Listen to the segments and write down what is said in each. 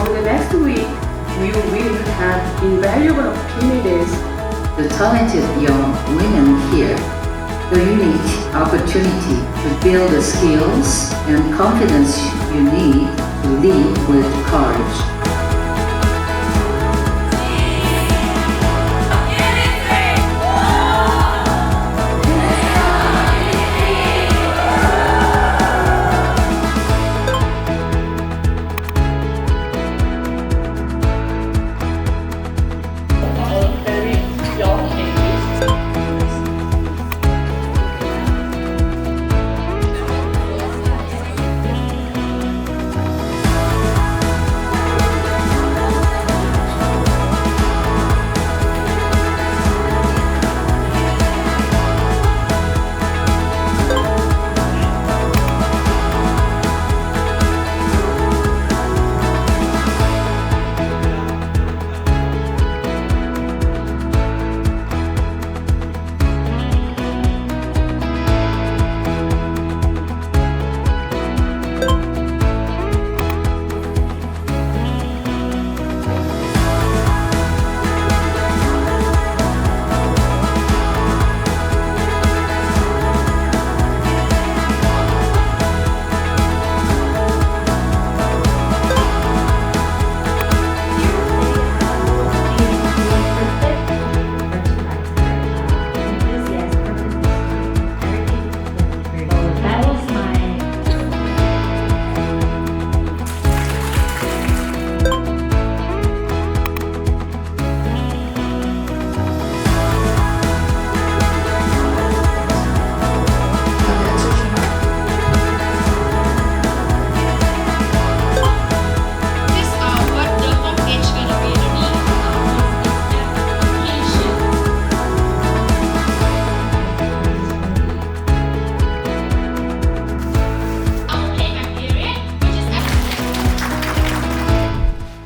Over the next week, we will have invaluable opportunities. The talented young women here the unique opportunity to build the skills and confidence you need to lead with courage.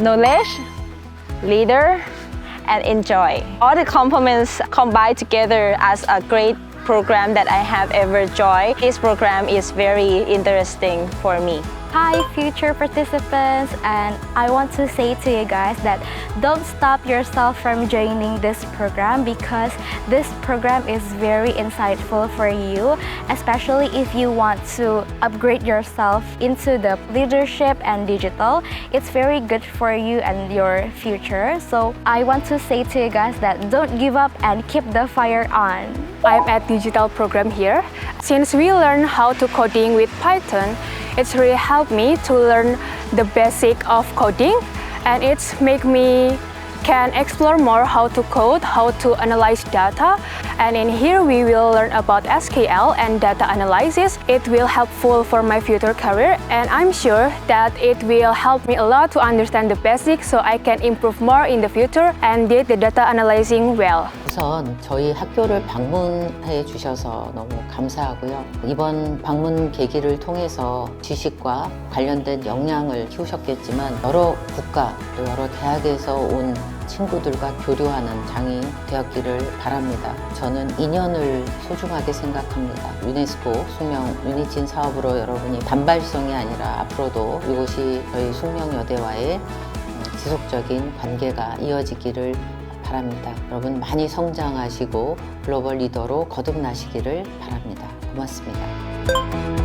Knowledge, leader, and enjoy. All the components combined together as a great program that I have ever joined. This program is very interesting for me. Hi future participants, and I want to say to you guys that don't stop yourself from joining this program because this program is very insightful for you, especially if you want to upgrade yourself into the leadership and digital. It's very good for you and your future. So I want to say to you guys that don't give up and keep the fire on. I'm at digital program here. Since we learn how to coding with Python, it's really helped me to learn the basic of coding, and it's make me can explore more how to code, how to analyze data. And in here we will learn about SQL and data analysis. It will helpful for my future career, and I'm sure that it will help me a lot to understand the basics so I can improve more in the future and did the data analyzing well. 우선 저희 학교를 방문해 주셔서 너무 감사하고요. 이번 방문 계기를 통해서 지식과 관련된 역량을 키우셨겠지만 여러 국가 또 여러 대학에서 온 친구들과 교류하는 장이 되었기를 바랍니다. 저는 인연을 소중하게 생각합니다. 유네스코 숙명 유니틴 사업으로 여러분이 단발성이 아니라 앞으로도 이곳이 저희 숙명여대와의 지속적인 관계가 이어지기를 바랍니다. 여러분 많이 성장하시고 글로벌 리더로 거듭나시기를 바랍니다. 고맙습니다.